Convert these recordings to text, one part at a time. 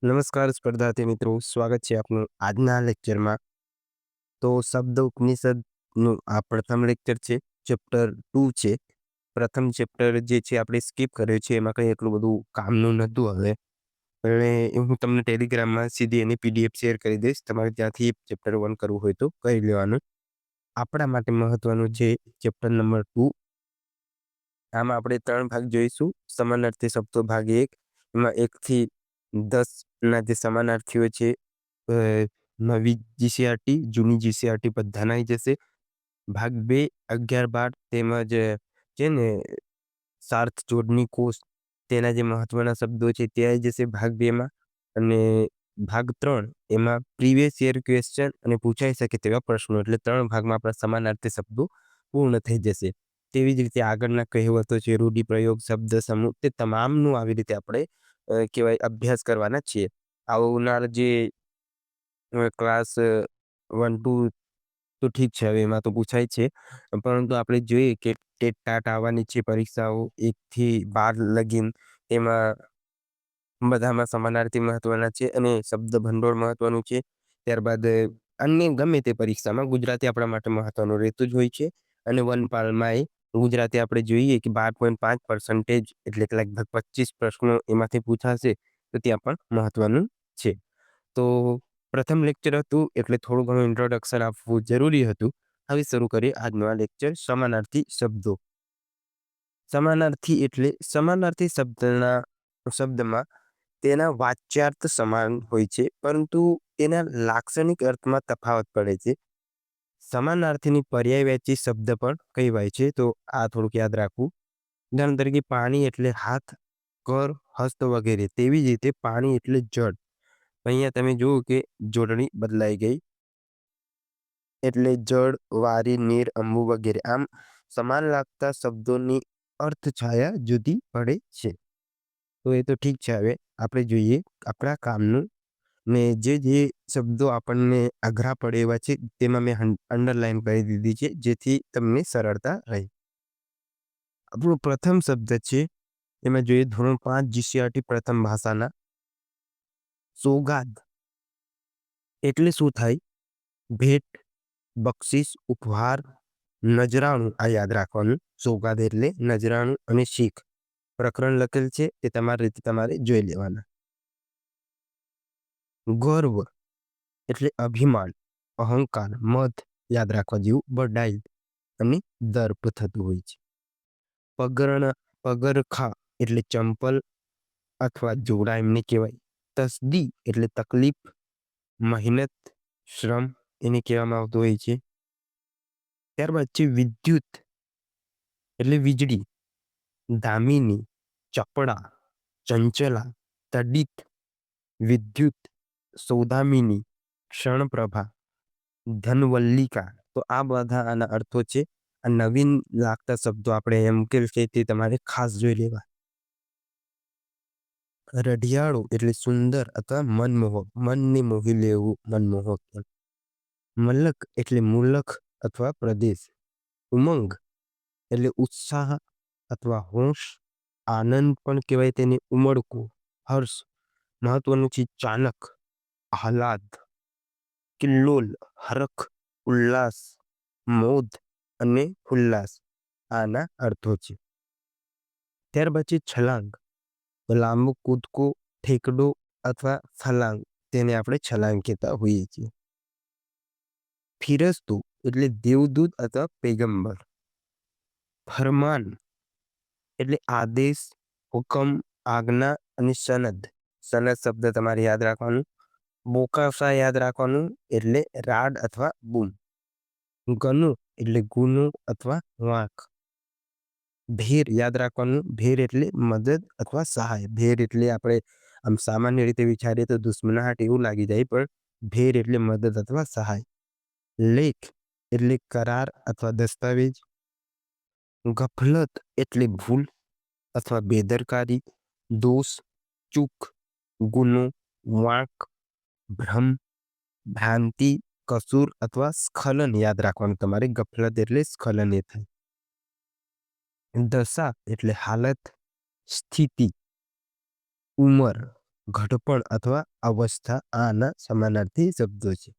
નમસ્કાર સ્પર્ધાર્થી મિત્રો, સ્વાગત છે આપનું આજના લેક્ચરમાં. તો શબ્દ ઉપનિષદનું આ પ્રથમ લેક્ચર છે. ચેપ્ટર 2 છે. પ્રથમ ચેપ્ટર જે છે આપણે સ્કીપ કર્યો છે, એમાં કંઈ એટલું બધું કામનું નહોતું. હવે હું તમને ટેલિગ્રામમાં સીધી એની પીડીએફ શેર કરી દઈશ. તમારે ત્યાંથી ચેપ્ટર 1 કરવું હોય તો કરી લેવાનું. આપણા માટે મહત્વનું છે ચેપ્ટર નંબર 2. આમાં આપણે 3 ભાગ જોઈશું. સમાનાર્થી શબ્દો ભાગ 1, એમાં 1 થી 10 ના જે સમાનાર્થીઓ છે, નવી જીસીઆરટી, જૂની જીસીઆરટી બધાના આવી જશે. ભાગ 2 11-12 તેમજ છે ને સાર્થ જોડણી કોષ, તેના જે મહત્વના શબ્દો છે તે આવી જશે ભાગ 2 માં. અને ભાગ 3 એમાં પ્રીવિયસ યર ક્વેશ્ચન અને પૂછાઈ શકે તેવા પ્રશ્નો. એટલે 3 ભાગમાં આપણા સમાનાર્થી શબ્દો પૂર્ણ થઈ જશે. તેવી જ રીતે આગળના કહેવતો છે, રૂઢિપ્રયોગ, શબ્દ સમૂહ, તે તમામનું આવી રીતે આપણે કહેવાય અભ્યાસ કરવાના છીએ. આવનાર જે ક્લાસ 1-2 તો ઠીક છે, હવે એમાં તો પૂછાય છે, પરંતુ આપણે જોઈએ કે ટેટ ટાટ આવવાની છે પરીક્ષાઓ 1 થી 12 લગીન. એમાં બધામાં સમાનાર્થી મહત્વના છે અને શબ્દ ભંડોળ મહત્વનું છે. ત્યારબાદ અન્ય ગમે તે પરીક્ષામાં ગુજરાતી આપણા માટે મહત્વનું રહેતું જ હોય છે. અને વનપાલમાં ગુજરાતી આપણે જોઈએ કે 12.5% એટલે કે લગભગ 25 પ્રશ્નો એમાંથી પૂછાશે, તો ત્યાં પણ મહત્વનું છે. તો પ્રથમ લેક્ચર હતું એટલે થોડું ઘણું ઇન્ટ્રોડક્શન આપવું જરૂરી હતું. હવે શરૂ કરીએ આજનો આ લેક્ચર, સમાનાર્થી શબ્દો. સમાનાર્થી એટલે સમાનાર્થી શબ્દમાં તેના વાચ્યાર્થ સમાન હોય છે, પરંતુ તેના લાક્ષણિક અર્થમાં તફાવત પડે છે. સમાનાર્થીની પર્યાયવાચી શબ્દ પણ કહેવાય છે, તો આ થોડુંક યાદ રાખવું. ઉદાહરણ તરીકે પાણી એટલે હાથ, કર, હસ્ત વગેરે. તેવી જ રીતે પાણી એટલે જળ. અહીંયા તમે જુઓ કે જોડણી બદલાઈ ગઈ, એટલે જળ, વારી, નીર, અંબુ વગેરે. આમ સમાન લાગતા શબ્દોની અર્થ છાયા જુદી પડે છે. તો એ તો ઠીક છે. હવે આપણે જોઈએ આપણા કામનું. ને જે શબ્દો આપણને અઘરા પડે એવા છે, તેમાં મેં અંડરલાઈન કરી દીધી છે, જેથી તમને સરળતા રહે. આપણો પ્રથમ શબ્દ છે, એમાં જોઈએ ધોરણ 5 જીસીઆરટી પ્રથમ ભાષાના સોગાદ. એટલે શું થાય? ભેટ, બક્ષિસ, ઉપહાર, નજરાણું. આ યાદ રાખવાનું. સોગાદ એટલે નજરાણું અને શીખ. પ્રકરણ લખેલ છે, તે તમારી રીતે તમારે જોઈ લેવાના. ગર્વ એટલે અભિમાન, અહંકાર, મધ. યાદ રાખવા જેવું. બડાઈ અને દર્પ થતું હોય છે. પગરખા એટલે ચંપલ અથવા જોડા એમને કહેવાય. તસદી એટલે તકલીફ, મહેનત, શ્રમ એને કહેવામાં આવતું હોય છે. ત્યારબાદ છે વિદ્યુત એટલે વીજળી, દામિની, ચપડા, ચંચલા, તડિત, વિદ્યુત, સૌદામિની, ક્ષણપ્રભા, ધનવલ્લિકા. તો આ બધા આના અર્થો છે. આ નવીન લાગતા શબ્દો આપણે એમ કે તે તમારે ખાસ જોઈ લેવા. રઢિયાળું એટલે સુંદર અથવા મનમોહક, મનને મોહી લેવું, મનમોહક. મલક એટલે મુલક અથવા પ્રદેશ. ઉમંગ એટલે ઉત્સાહ અથવા હોશ, આનંદ પણ કહેવાય તેને. ઉમળકું, હર્ષ. મહત્વનું છે ચાનક, આહલાદ, કિલ્લોલ, હરખ, ઉલ્લાસ, મોદ અને ઉલ્લાસ. આના અર્થો છે. ત્યાર પછી છલાંગ, લાંબુ કૂદકો, ઠેકડો અથવા છલાંગ, તેને આપણે છલાંગ કહેતા હોઈએ છીએ. ફિરસ્તું એટલે દેવદૂત અથવા પૈગંબર. ફરમાન એટલે આદેશ, હુકમ, આજ્ઞા અને સનદ. સનદ શબ્દ તમારે યાદ રાખવાનું. બોકાસા યાદ રાખવાનું, એટલે રાડ અથવા બૂમ. ગનુ એટલે ગુનો અથવા વાંક. ભેર યાદ રાખવાનું. ભેર એટલે મદદ અથવા સહાય. ભેર એટલે આપણે આમ સામાન્ય રીતે વિચારીએ તો દુશ્મનાહટ એવું લાગી જાય, પણ ભેર એટલે મદદ અથવા સહાય. લેખ એટલે કરાર અથવા દસ્તાવેજ. ગફલત એટલે ભૂલ અથવા બેદરકારી, દોષ, ચૂક, ગુનો, વાંક, ભ્રમ, ભ્રાંતિ, કસૂર અથવા સ્ખલન. યાદ રાખવાનું તમારે. ગફલત એટલે સ્ખલન એ થાય. દશા એટલે હાલત, સ્થિતિ, ઉંમર. ઘટપણ અથવા અવસ્થા આના સમાનાર્થી શબ્દો છે.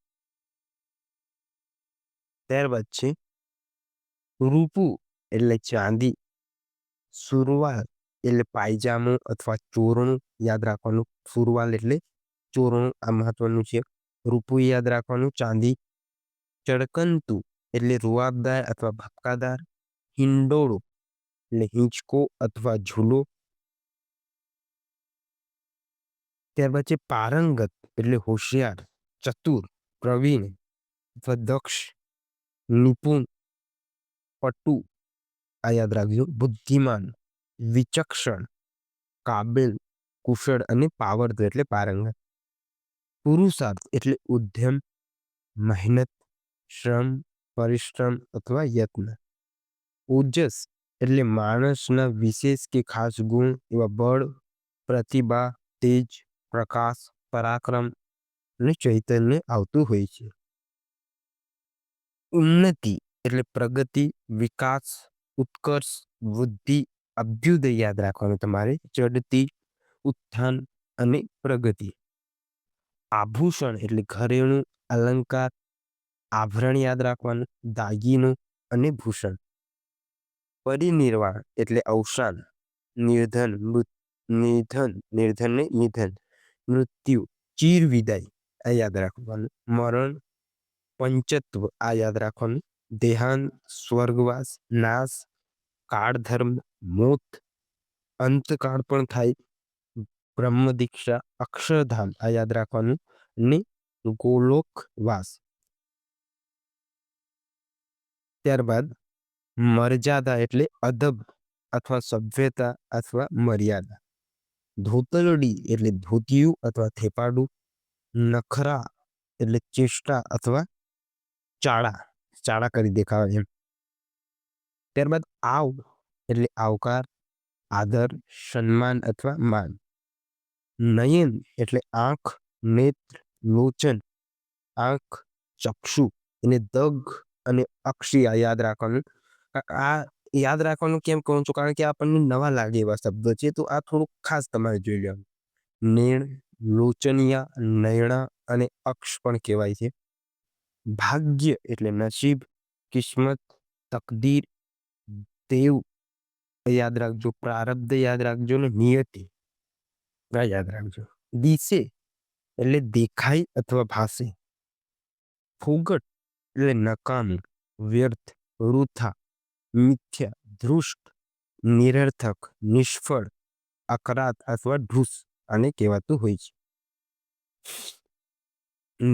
ત્યારબાદ છે રૂપું એટલે ચાંદી, સુરવાલ એટલે પાયજામો અથવા ચોરણું યાદ રાખવાનું. સુરવાલ એટલે ચોરણું, આ મહત્વનું છે. રૂપું યાદ રાખવાનું, ચાંદી. ચડકંતુ એટલે રૂઆબદાર અથવા ભપકાદાર. હિંડોળો એટલે હિંચકો અથવા ઝૂલો. ત્યારબાદ છે પારંગત એટલે હોશિયાર, ચતુર, પ્રવીણ અથવા દક્ષ, નિપુણ, પટુ, આ યાદ રાખજો. બુદ્ધિમાન, વિચક્ષણ, કાબિલ, કુશળ અને પાવરધો એટલે પારંગત. પુરુષાર્થ એટલે ઉદ્યમ, મહેનત, શ્રમ, પરિશ્રમ અથવા યત્ન. ઓજસ એટલે માણસના વિશેષ કે ખાસ ગુણ એવા બળ, પ્રતિભા, તેજ, પ્રકાશ, પરાક્રમ અને ચૈતન્ય આવતું હોય છે. ઉન્નતિ એટલે પ્રગતિ, વિકાસ, ઉત્કર્ષ, વૃદ્ધિ, અભ્યુદય યાદ રાખવાનું તમારે. ચડતી, ઉત્થાન અને પ્રગતિ. આભૂષણ એટલે ઘરેણું, અલંકાર, આભરણ યાદ રાખવાનું. દાગીનો અને ભૂષણ. પરિનિર્વાણ એટલે અવસાન, નિર્ધન, નિર્ધન ને નિધન, મૃત્યુ, ચીર વિદાય, આ યાદ રાખવાનું. મરણ, પંચત્વ, આ યાદ રાખવાનું. દેહાંત, સ્વર્ગવાસ, નાશ, કાળધર્મ, મોત, અંતકાળ પણ થાય. બ્રહ્મ દીક્ષા, અક્ષરધામ, આ યાદ રાખવાનું. ને ગોલોકવાસ. ત્યારબાદ મર્યાદા એટલે અદબ અથવા સભ્યતા અથવા મર્યાદા. ધોતરડી એટલે ધોતિયું અથવા થેપાડું. નખરા એટલે ચેષ્ટા અથવા ચાળા, ચાળા કરી દેખાવા એમ. ત્યારબાદ આવ એટલે આવકાર, આદર, સન્માન અથવા માન. નયન એટલે આંખ, નેત્ર, લોચન, આંખ, ચક્ષુ એને દગ અને અક્ષી, આ યાદ રાખવાનું. આ યાદ રાખવાનું કેમ કહું છું? કારણ કે આપણને નવા લાગે એવા શબ્દો છે, તો આ થોડુંક ખાસ તમારે જોઈ લેવાનું. નેણ, લોચનિયા, નયણા અને અક્ષ પણ કહેવાય છે. ભાગ્ય એટલે નસીબ, કિસ્મત, તકદીર, દેવ યાદ રાખજો. પ્રારબ્ધ યાદ રાખજો ને નિયતિ આ યાદ રાખજો. દિશે એટલે દેખાય અથવા ભાષે. ફોગટ એટલે નકામું, વ્યર્થ, વૃથા, મિથ્યા, ધૃષ્ટ, નિરર્થક, નિષ્ફળ, અકરાત અથવા ઢૂસ આને કહેવાતું હોય છે.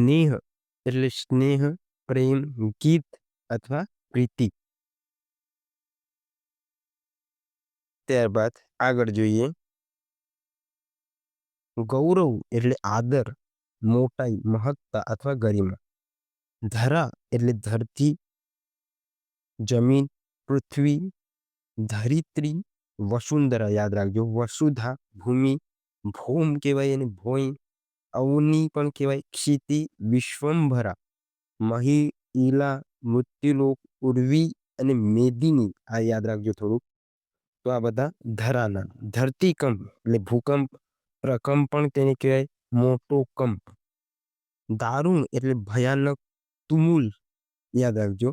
નેહ એટલે સ્નેહ, પ્રેમ, ગીત અથવા પ્રીતિ. ત્યારબાદ આગળ જોઈએ. ગૌરવ એટલે આદર, મોટાઈ, મહત્તા અથવા ગરિમા. ધરા એટલે ધરતી, જમીન, પૃથ્વી, ધરિત્રી, વસુંધરા યાદ રાખજો. વસુધા ભૂમિ, ભૌમ કહેવાય એને ભોઈ. અવની પણ કહેવાય. ક્ષિતિ, વિશ્વંભરા, મહી, ઈલા, મૃત્યુલોક, ઉર્વી અને મેદિની, આ યાદ રાખજો થોડુંક. તો આ બધા ધરાના. ધરતીકંપ એટલે ભૂકંપ, પ્રકંપ પણ તેને કહેવાય. મોટો કંપ. દારૂણ એટલે ભયાનક, તુમુલ યાદ રાખજો.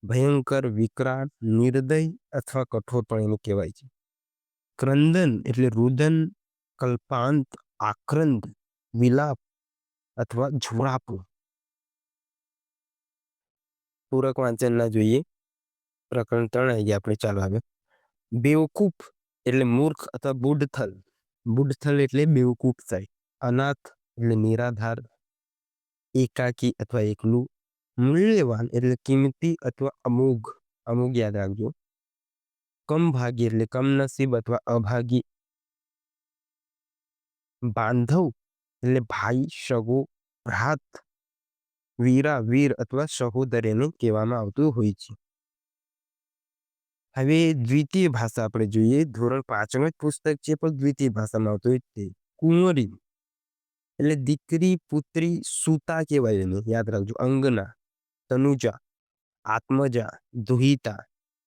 ભયંકર, વિકરાળ, નિર્દય અથવા કઠોર પણ એને કહેવાય છે. ક્રંદન એટલે રુદન, કલ્પાંત, આક્રંદ, વિલાપ અથવા ઝોડાપું. પૂરક વાંચનના જોઈએ. પ્રકરણ 3 આવી ગયા આપણે. ચાલો આવે. બેવકૂફ એટલે મૂર્ખ અથવા બુડથલ. બુડથલ એટલે બેવકૂફ થાય. અનાથ એટલે નિરાધાર, એકાકી અથવા એકલું. મૂલ્યવાન એટલે કિંમતી અથવા અમોઘ, અમોઘ યાદ રાખજો. કમભાગી એટલે કમનસીબ અથવા અભાગી. બાંધવ એટલે ભાઈ, સગો, ભ્રાત, વીરા, વીર અથવા સહોદરીને કહેવામાં આવતું હોય છે. હવે દ્વિતીય ભાષા આપણે જોઈએ. ધોરણ 5નું જ પુસ્તક છે, પણ દ્વિતીય ભાષામાં આવતું હોય તે. કુંવરી એટલે દીકરી, પુત્રી, સુતા કહેવાય એને યાદ રાખજો. અંગના, તનુજા, આત્મજા, દુહિતા,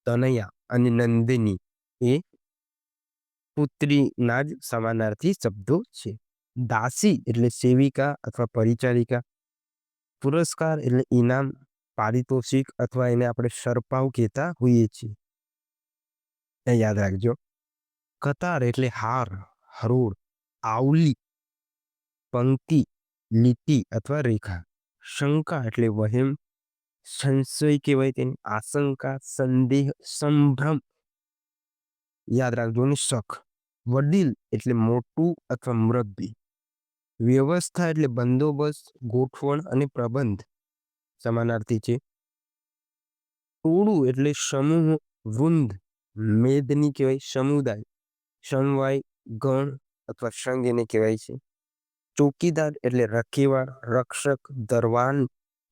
તનયા અને નંદિની એ પુત્રીના જ સમાનાર્થી શબ્દો છે. દાસી એટલે સેવિકા અથવા પરિચારિકા. પુરસ્કાર એટલે ઇનામ, પારિતોષિક અથવા એને આપણે સરપાવ કહેતા હોઈએ છીએ. એ યાદ રાખજો. કતાર એટલે હાર, હરોળ, આવલી, પંક્તિ, લીટી અથવા રેખા. શંકા એટલે વહેમ, સંશય કહેવાય તેને, આશંકા, સંદેહ, સંભ્રમ. યાદ રાખજો ને શક. વડીલ એટલે મોટું અથવા મુરબ્બી. વ્યવસ્થા એટલે બંદોબસ્ત, ગોઠવણ અને પ્રબંધ સમાનાર્થી છે. ટોળું એટલે સમૂહ, વૃંદ, મેદની કહેવાય, સમુદાય, સમવાય, ગણ અથવા સંઘ એને કહેવાય છે. ચોકીદાર એટલે રખેવાળ, રક્ષક, દરવાન.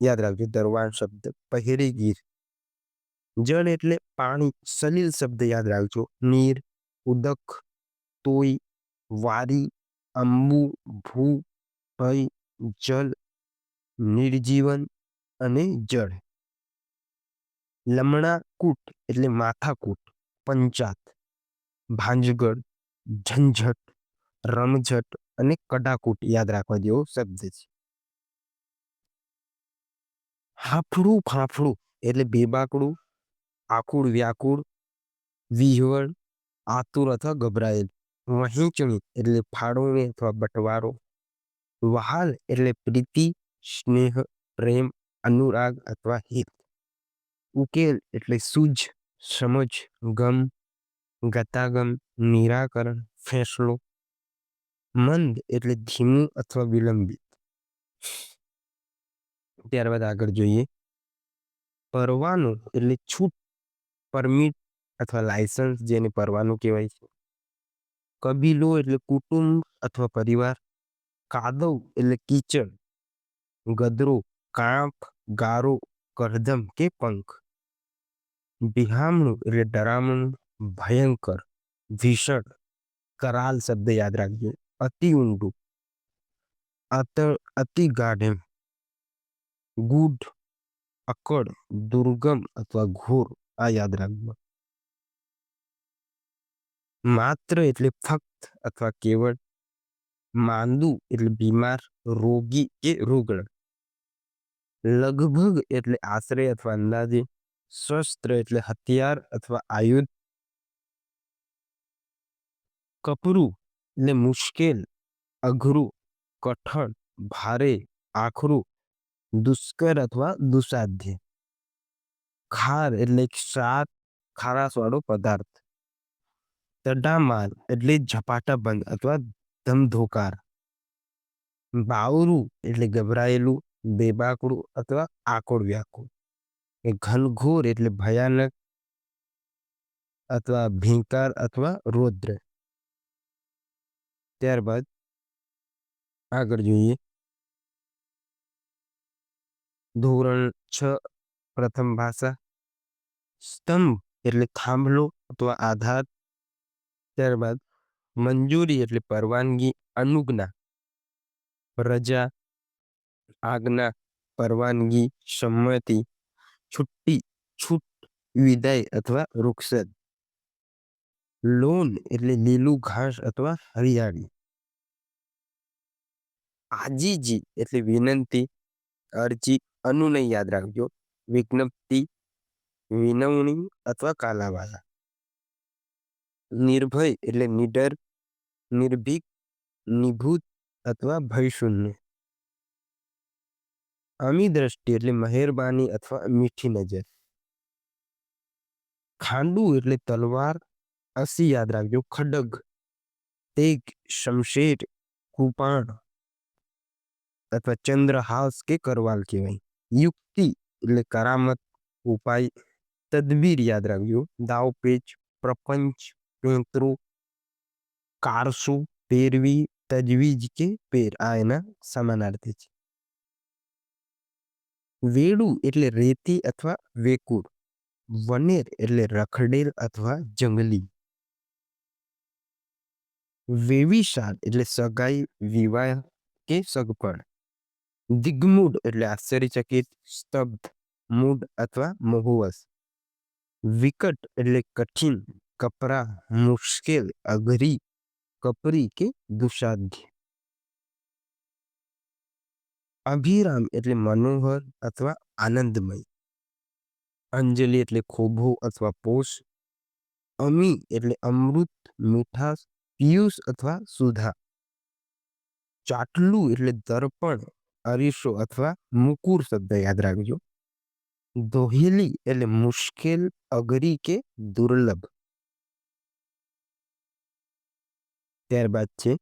યાદ રાખજો દરવાન શબ્દ, પહેરેગીર. જળ એટલે પાણી, સલીલ શબ્દ યાદ રાખજો, નીર, ઉદક, તોય, વારી, અંબુ, ભૂ, ભય, જલ, નિર્જીવન અને જળ. લમણા કૂટ એટલે માથાકૂટ, પંચાત, ભાંજગડ, ઝંઝટ, રમઝટ અને કડાકૂટ યાદ રાખવા જેવો શબ્દ છે. હાફડું ફાફડું એટલે બેબાકડું, આકુળ વ્યાકુળ, વિહવળ, આતુર અથવા ગભરાયેલ. વહેંચણી એટલે ફાળવણી અથવા બટવારો. વહાલ એટલે પ્રીતિ, સ્નેહ, પ્રેમ, અનુરાગ અથવા હિત. ઉકેલ એટલે સૂઝ, સમજ, ગમ, ગતાગમ, નિરાકરણ, ફેંસલો. મંદ એટલે ધીમું અથવા વિલંબિત. ત્યારબાદ આગળ જોઈએ. પરવાનો એટલે છૂટ, પરમિટ અથવા લાયસન્સ જેને પરવાનું કહેવાય છે. કબીલો એટલે કુટુંબ અથવા પરિવાર. કાદવ એટલે કીચડ. ગદરો, કાંપ, ગારો, કરદમ કે પંખ. બિહામણું એટલે ડરામણું, ભયંકર, ભીષણ. કરાલ શબ્દ યાદ રાખજો, અતિ ઊંડું, અતિ ગાઢ એમ. ગૂઢ, અકડ, દુર્ગમ અથવા ઘોર. આ યાદ રાખજો. માત્ર એટલે ફક્ત અથવા કેવળ. માંદું એટલે બીમાર, રોગી કે રૂગ્ણ. લગભગ એટલે આશરે અથવા અંદાજે. શસ્ત્ર એટલે હથિયાર અથવા આયુધ. કપરું એટલે મુશ્કેલ, અઘરું, કઠણ, ભારે, આખરું, દુષ્કર અથવા દુસાધ્ય. ખાર એટલે સાત, ખારાશ વાળો પદાર્થ. તડામાર એટલે ઝપાટા બંધ અથવા ધમધોકાર. બાવરું એટલે ગભરાયેલું, બેબાકડું અથવા આકોળ વ્યાકુળ. ઘનઘોર એટલે ભયાનક અથવા ભીંકાર અથવા રૌદ્ર. ત્યારબાદ આગળ જોઈએ. ધોરણ 6 પ્રથમ ભાષા. સ્તંભ એટલે થાંભલો અથવા આધાર. ત્યારબાદ મંજૂરી એટલે પરવાનગી, અનુજ્ઞા, રજા, આજ્ઞા, પરવાનગી, સંમતિ, છુટ્ટી, છૂટ, વિદાય અથવા રૂખસદ. લોન એટલે લીલું ઘાસ અથવા હરિયાળી. આજીજી એટલે વિનંતી, અરજી, અનુનય યાદ રાખજો, વિજ્ઞપ્તિ, વિનવણી અથવા કાલાવાલા. નિર્ભય એટલે નિડર, નિર્ભીક, નિભૂત અથવા ભયશૂન્ય. અમી દ્રષ્ટિ એટલે મહેરબાની અથવા મીઠી નજર. ખાંડું એટલે તલવાર, અસી યાદ રાખજો, ખડગ, તેગ, શમશેર, કૃપાણ અથવા ચંદ્રહાસ કે કરવાલ કહેવાય. યુક્તિ એટલે કરામત, ઉપાય. તદબીર યાદ રાખજો, દાવ પેચ, પ્રપંચ, પેંતરું, કારસું, પેરવી, તજવીજ કે પેર. આ એના સમાનાર્થી છે. વેડું એટલે રેતી અથવા વેકુર. વનેર એટલે રખડેલ અથવા જંગલી. વેવિશાળ એટલે સગાઈ, વિવાહ કે સગપણ. દિગ્મૂઢ એટલે આશ્ચર્યચકિત, સ્તબ્ધ, મૂઢ અથવા મોહવશ. વિકટ એટલે કઠિન, કપરા, મુશ્કેલ, અઘરી, કપરી કે દુસાધ્ય. અભિરામ એટલે મનોહર અથવા આનંદમય. અંજલિ એટલે ખોભો અથવા પોષ. અમી એટલે અમૃત, મીઠાશ, પિયુષ અથવા સુધા. ચાટલું એટલે દર્પણ, અરીસો અથવા મુકુર શબ્દ યાદ રાખજો. દોહેલી એટલે મુશ્કેલ, અઘરી કે દુર્લભ. ત્યારબાદ છે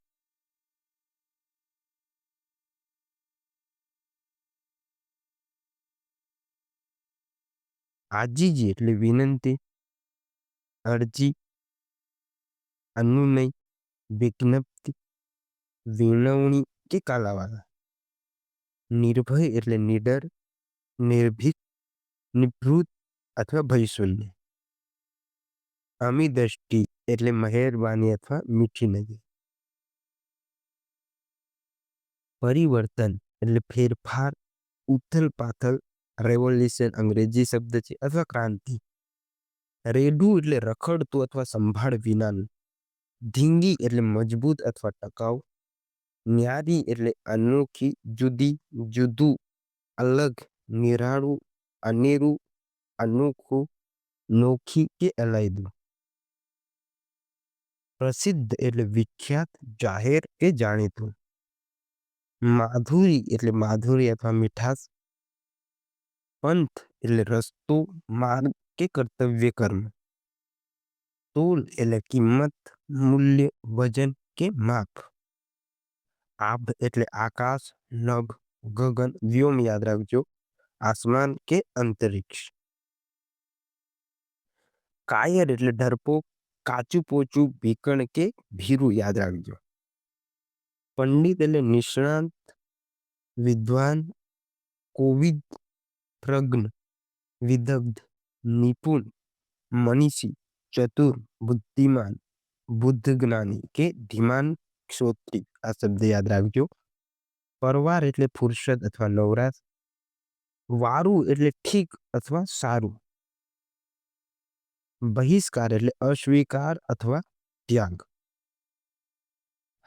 આજીજી એટલે વિનંતી, અરજી, અનુનય, વિજ્ઞપ્તિ, વિનવણી કે કાલાવાલા. નિર્ભય એટલે નિડર, નિર્ભીક, નિભૃત અથવા ભયશૂન્ય. અમી દ્રષ્ટિ એટલે મહેરબાની અથવા મીઠી નજર. પરિવર્તન એટલે ફેરફાર, ઉથલ પાથલ, રેવોલ્યુશન અંગ્રેજી શબ્દ છે અથવા ક્રાંતિ. રેડું એટલે રખડતું અથવા સંભાળ વિનાનું. ધીંગી એટલે મજબૂત અથવા ટકાઉ. ન્યારી એટલે અનોખી, જુદી, જુદું, અલગ, નિરાળું, અનેરું, અનોખું, નોખી કે અલાયદું. પ્રસિદ્ધ એટલે વિખ્યાત, જાહેર કે જાણીતું. માધુરી એટલે માધુરી અથવા મીઠાશ. પંથ એટલે રસ્તો, માર્ગ કે કર્તવ્ય કર્મ. તોલ એટલે કિંમત, મૂલ્ય, વજન કે માપ. આભ એટલે આકાશ, નભ, ગગન, વ્યોમ યાદ રાખજો. આસમાન કે અંતરિક્ષ. કાયર એટલે ડરપોક, કાચું પોચું, ભીકણ કે ભીરું યાદ રાખજો. પંડિત એટલે નિષ્ણાંત, વિદ્વાન, કોવિદ, પ્રજ્ઞ, વિદગ્ધ, નિપુણ, મનીષી, ચતુર, બુદ્ધિમાન, બુદ્ધ જ્ઞાની કે ધીમાન ક્ષોત્રી. આ શબ્દ યાદ રાખજો. પરવાર એટલે ફુરસદ અથવા નવરાશ. વારું એટલે ઠીક અથવા સારું. બહિષ્કાર એટલે અસ્વીકાર અથવા ત્યાગ.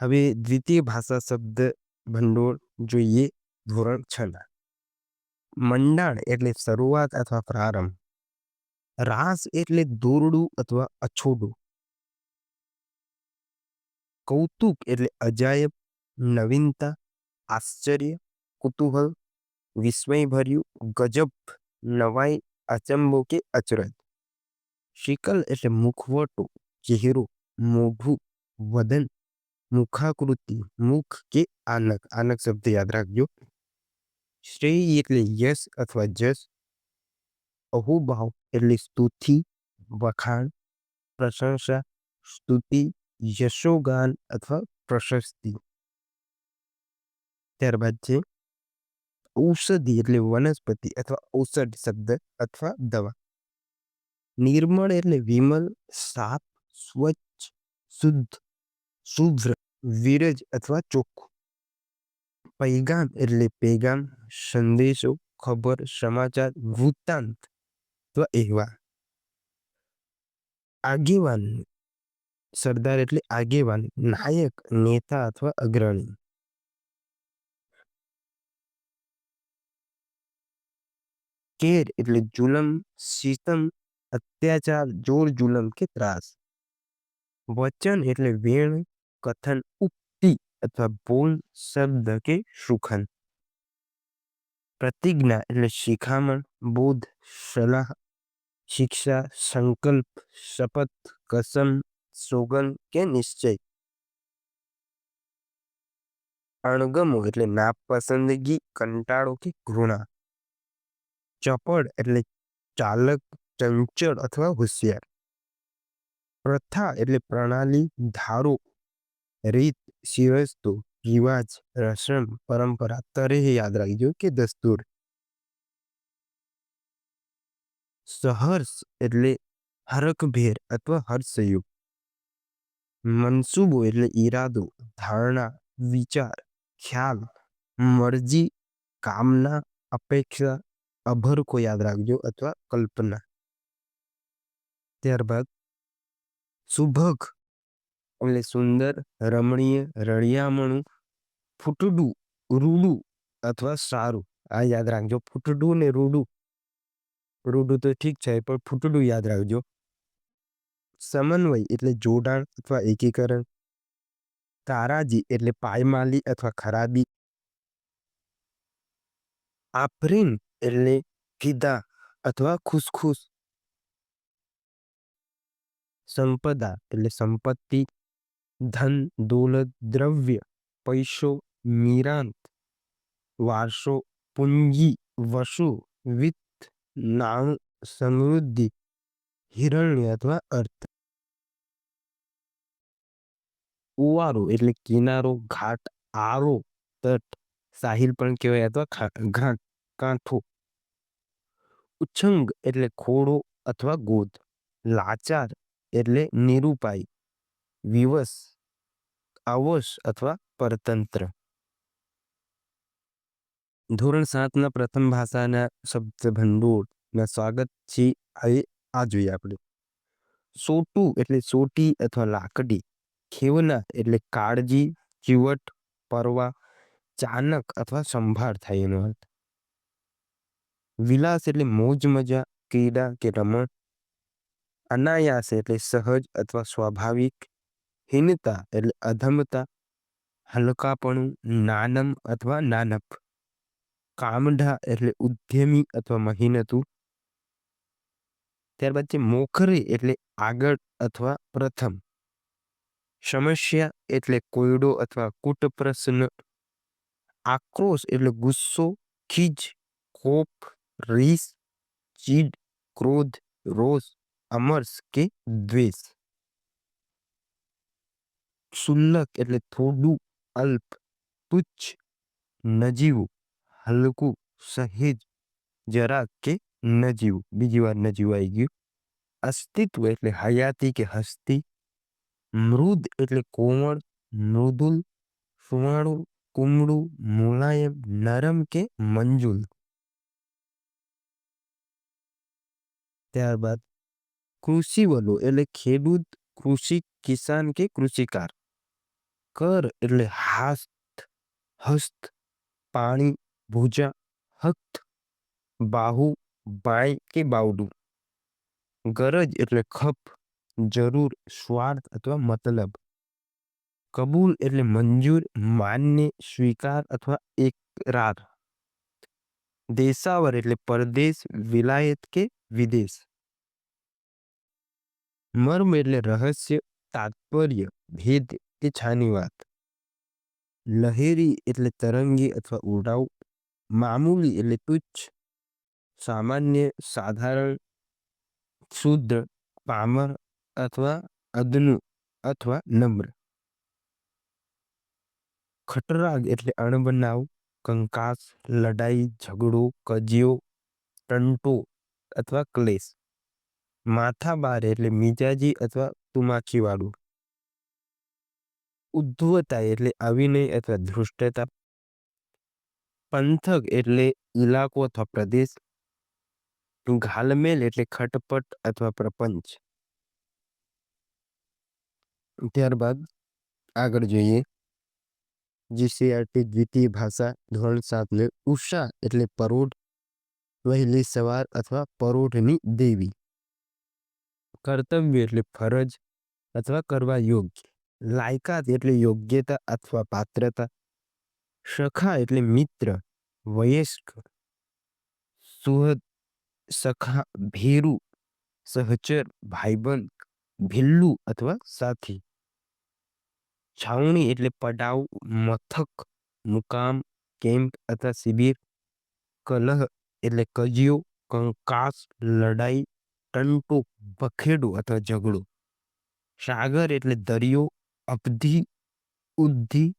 હવે દ્વિતીય ભાષા શબ્દ ભંડોળ જોઈએ ધોરણ 6 ના. મંડાણ એટલે શરૂઆત અથવા પ્રારંભ. રાસ એટલે દોરડું અથવા અછોડું. કૌતુક એટલે અજાયબ, નવીનતા, આશ્ચર્ય, કુતૂહલ, વિસ્મય ભર્યું, ગજબ, નવાઈ, અચંબો કે અચરજ. શિકલ એટલે મુખવટો, ચહેરો, મોઢું, વદન, મુખાકૃતિ, મુખ કે આનક. આનક શબ્દ યાદ રાખજો. શ્રેય એટલે યશ અથવા જસ. અહોભાવ એટલે સ્તુતિ, વખાણ, પ્રશંસા, સ્તુતિ, યશોગાન અથવા પ્રશસ્તિ. ત્યારબાદ છે ઔષધિ એટલે વનસ્પતિ અથવા ઔષધ શબ્દ અથવા દવા. નિર્મળ એટલે વિમલ, સાફ, સ્વચ્છ, શુદ્ધ, શુભ્ર, વિરજ અથવા ચોખ્ખું. પૈગામ એટલે પેગામ, સંદેશો, ખબર, સમાચાર, વૃત્તાંત અથવા અહેવાલ. આગેવાન, સરદાર એટલે આગેવાન, નાયક, નેતા અથવા અગ્રણી. કેર એટલે જુલમ, સિતમ, અત્યાચાર, જોર જુલમ કે ત્રાસ. વચન એટલે વેણ, કથન, ઉક્તિ અથવા બોલ, શબ્દ કે સુખન. પ્રતિજ્ઞા એટલે શિખામણ, બોધ, સલાહ, શિક્ષા, સંકલ્પ, શપથ, કસમ, સોગન કે નિશ્ચય. અણગમો એટલે નાપસંદગી, કંટાળો કે ઘૃણા. ચપળ એટલે ચાલક, ચંચળ અથવા હોશિયાર. પ્રથા એટલે પ્રણાલી, ધારો, રીત, શિરસ્તો, રિવાજ, રસમ, પરંપરા. તરેહ યાદ રાખજો કે દસ્તુર. સહર્ષ એટલે હરખભેર અથવા હર્ષયુગ. મનસૂબો એટલે ઈરાદો, ધારણા, વિચાર, ખ્યાલ, મરજી, કામના, અપેક્ષા, અભરખો યાદ રાખજો અથવા કલ્પના. ત્યારબાદ સુભગ એટલે સુંદર, રમણીય, રળિયામણું, ફૂટડું, રૂડું અથવા સારું. આ યાદ રાખજો. ફૂટડું ને રૂડું. રૂડું તો ઠીક છે, પણ ફૂટડું યાદ રાખજો. સમન્વય એટલે જોડાણ અથવા એકીકરણ. તારાજી એટલે પાયમાલી અથવા ખરાબી. આફરીન એટલે ફિદા અથવા ખુશખુશ. સંપદા એટલે સંપત્તિ, ધન, દોલત, દ્રવ્ય, પૈસો, મિરાંત, વારસો, પૂંજી, વસુ, વિત્ત, નાણું, સમૃદ્ધિ, હિરણ્ય અથવા અર્થ. ઉવારો એટલે કિનારો, ઘાટ, આરો, તટ, સાહિલ પણ કહેવાય અથવા ઘાટ, કાંઠો. ઉચ્છંગ એટલે ખોડો અથવા ગોદ. લાચાર એટલે નિરૂપાય, વિવશ, અવશ અથવા પરતંત્ર. ધોરણ 7ના પ્રથમ ભાષાના શબ્દ ભંડોળના સ્વાગત છે. હવે આ જોઈએ આપણે. સોટું એટલે સોટી અથવા લાકડી. ખેવના એટલે કાળજી, ચીવટ, પરવા, ચાનક અથવા સંભાળ થાય એનો અર્થ. વિલાસ એટલે મોજ મજા, ક્રીડા કે રમણ. અનાયાસ એટલે સહજ અથવા સ્વાભાવિક. હીનતા એટલે અધમતા, હલકાપણું, નાનમ અથવા નાનપ. કામઢા એટલે ઉદ્યમી અથવા મહેનતુ. ત્યારબાદ છે મોખરે એટલે આગળ અથવા પ્રથમ. સમસ્યા એટલે કોયડો અથવા કૂટ પ્રશ્ન. આક્રોશ એટલે ગુસ્સો, ખીજ, કોપ, રીસ, ચીડ, ક્રોધ, રોષ, અમર્ષ કે દ્વેષ. શુલ્લક એટલે થોડું, અલ્પ, તુચ્છ, નજીવું, હલકું, સહેજ, જરાક કે નજીવું. બીજી વાર નજીવું આવી ગયું. અસ્તિત્વ એટલે હયાતી કે હસ્તી. મૃદ એટલે કોમળ, મૃદુલ, સુવાળું, કુમળું, મુલાયમ, નરમ કે મંજુલ. ત્યારબાદ કૃષિવલો એટલે ખેડૂત, કૃષિ, કિસાન કે કૃષિકાર. કર એટલે હસ્ત, પાણી, ભુજા, હસ્ત, બાહુ, બાય કે બાવડું. ગરજ એટલે ખપ, જરૂર, સ્વાર્થ અથવા મતલબ. કબૂલ એટલે મંજૂર, માન્ય, સ્વીકાર અથવા એકરાર. દેશાવર એટલે પરદેશ, વિલાયત કે વિદેશ. મર્મ એટલે રહસ્ય, તાત્પર્ય, ભેદ કે છાની વાત. લહેરી એટલે તરંગી અથવા ઉડાઉ. મામૂલી એટલે તુચ્છ, સામાન્ય, સાધારણ, શુદ્ધ, પામર અથવા અદનું અથવા નમ્ર. ખટરાગ એટલે અણબનાવ, કંકાસ, લડાઈ, ઝઘડો, કજિયો, ટંટો અથવા ક્લેશ. માથાબાર એટલે મિજાજી અથવા તુમાખી વાળું. ઉદ્ધવતા એટલે અવિનય અથવા ધૃષ્ટતા. પંથક એટલે ઇલાકો અથવા પ્રદેશ. ઘાલમેલ એટલે ખટપટ અથવા પ્રપંચ. ત્યારબાદ આગળ જોઈએ. જીસીઆરટી દ્વિતીય ભાષા ધોરણ 7 ને ઉષા એટલે પરોઢ, વહેલી સવાર અથવા પરોઢની દેવી. કર્તવ્ય એટલે ફરજ અથવા કરવા યોગ્ય. લાયકાત એટલે યોગ્યતા અથવા પાત્રતા. સખા એટલે મિત્ર, વયસ્ક, સુહદ, સખા, ભેરુ, સહચર, ભાઈબંધ, ભિલ્લુ અથવા સાથી. છાવણી એટલે પડાવ, મથક, મુકામ, કેમ્પ અથવા શિબિર. કલહ એટલે કજિયો, કંકાસ, લડાઈ, ટંટો, બખેડો અથવા ઝઘડો. સાગર એટલે દરિયો, અબધી, ઉદ્ધી,